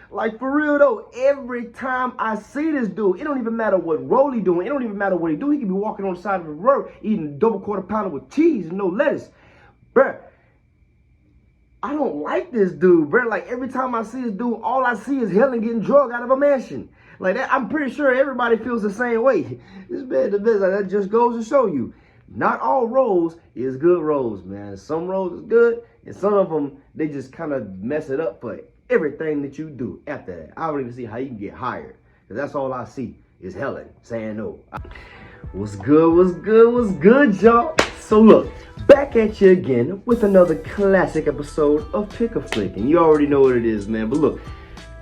Like, for real though, every time I see this dude, it don't even matter what role he doing. It don't even matter what he do. He could be walking on the side of the road eating double quarter pounder with cheese and no lettuce. Bruh, I don't like this dude, bruh. Like, every time I see this dude, all I see is Helen getting drugged out of a mansion. Like that, I'm pretty sure everybody feels the same way. This man, the business, that just goes to show you, not all roles is good roles, man. Some roles is good, and some of them, they just kind of mess it up for everything that you do after that. I don't even see how you can get hired, because that's all I see is Helen saying no. What's good, y'all? So look, back at you again with another classic episode of Pick a Flick, and you already know what it is, man. But look,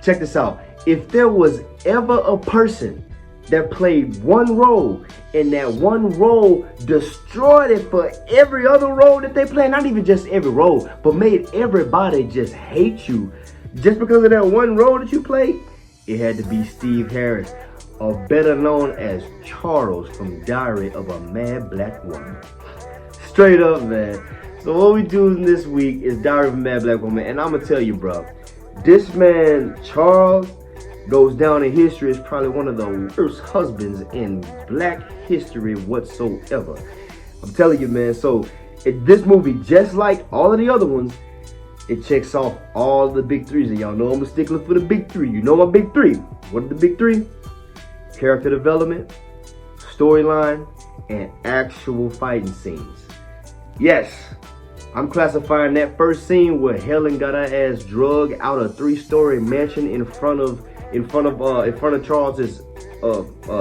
check this out. If there was ever a person that played one role and that one role destroyed it for every other role that they play, not even just every role, but made everybody just hate you just because of that one role that you played, it had to be Steve Harris, or better known as Charles from Diary of a Mad Black Woman. Straight up, man. So what we do this week is Diary of a Mad Black Woman, and I'm gonna tell you, bro, this man, Charles, goes down in history as probably one of the worst husbands in black history whatsoever. I'm telling you, man. So this movie, just like all of the other ones, it checks off all the big threes. And y'all know I'm a stickler for the big three. You know my big three. What are the big three? Character development, storyline, and actual fighting scenes. Yes, I'm classifying that first scene where Helen got her ass drugged out a 3-story mansion in front of Charles's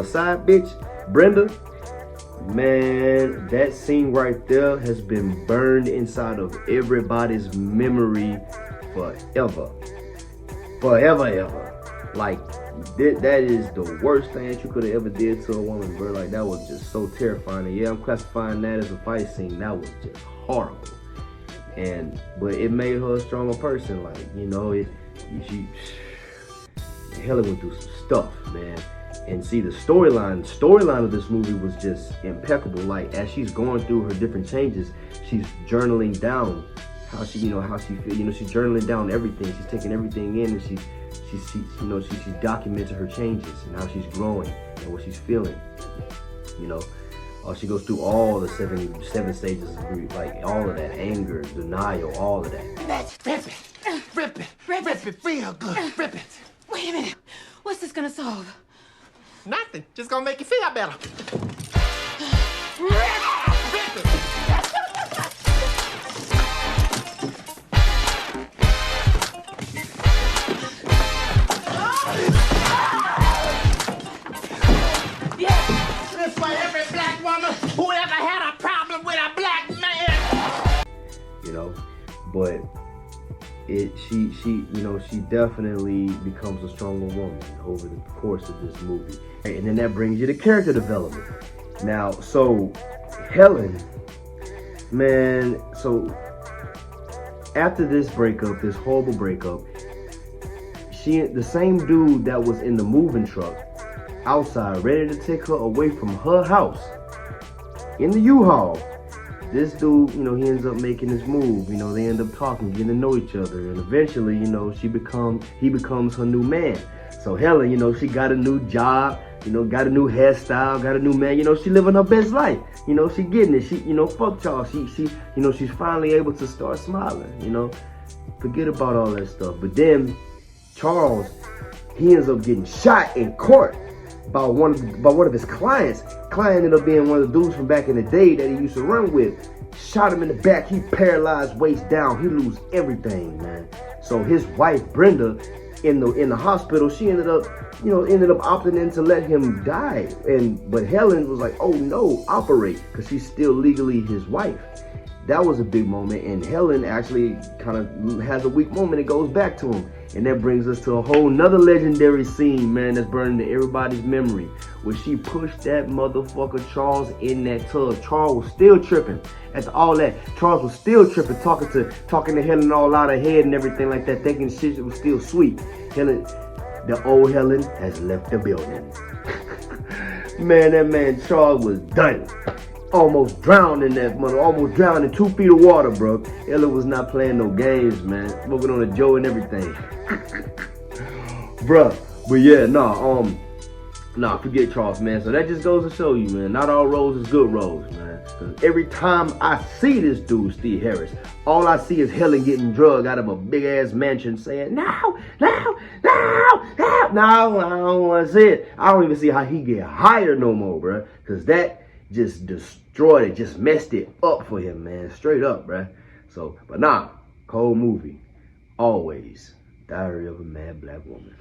side bitch, Brenda. Man, that scene right there has been burned inside of everybody's memory forever. Like, that is the worst thing that you could have ever did to a woman, bro. Like, that was just so terrifying. And yeah, I'm classifying that as a fight scene. That was just horrible. But it made her a stronger person. Like, you know, Helen went through some stuff, man. And see, the storyline of this movie was just impeccable. Like, as she's going through her different changes, she's journaling down how she feels. You know, she's journaling down everything. She's taking everything in, and she's documenting her changes and how she's growing and what she's feeling. You know, she goes through all the seven stages of grief, like all of that anger, denial, all of that. Let's rip it real good, rip it. Wait a minute, what's this gonna solve? Nothing, just gonna make you feel better. Rip it. This for every black woman who ever had a problem with a black man. You know, but she definitely becomes a stronger woman over the course of this movie. And then that brings you to character development. Now, so Helen, man, so after this breakup, this horrible breakup, the same dude that was in the moving truck outside ready to take her away from her house in the U-Haul, this dude, you know, he ends up making this move. You know, they end up talking, getting to know each other, and eventually, you know, he becomes her new man. So Helen, you know, she got a new job, you know, got a new hairstyle, got a new man. You know, she living her best life. You know, she getting it. She, you know, fuck y'all. She, you know, she's finally able to start smiling. You know, forget about all that stuff. But then Charles, he ends up getting shot in court by one of his clients. Client ended up being one of the dudes from back in the day that he used to run with. Shot him in the back. He paralyzed, waist down. He lose everything, man. So his wife Brenda, in the hospital, she ended up opting in to let him die. But Helen was like, oh no, operate, because she's still legally his wife. That was a big moment, and Helen actually kind of has a weak moment and goes back to him. And that brings us to a whole nother legendary scene, man, that's burned into everybody's memory, where she pushed that motherfucker Charles in that tub. Charles was still tripping. After all that, Charles was still tripping, talking to Helen all out of head and everything like that, thinking shit was still sweet. The old Helen has left the building. Man, that man Charles was done. Almost drowned in that mother, almost drowned in 2 feet of water, bro. Ella was not playing no games, man. Smoking on a Joe and everything. bruh. But yeah, nah, forget Charles, man. So that just goes to show you, man, not all roads is good roads, man. Because every time I see this dude, Steve Harris, all I see is Helen getting drugged out of a big-ass mansion saying, no, no, no, no. No, I don't want to see it. I don't even see how he get hired no more, bruh. Because that just destroyed it, just messed it up for him, man. Straight up, bruh. So, but nah, cold movie. Always. Diary of a Mad Black Woman.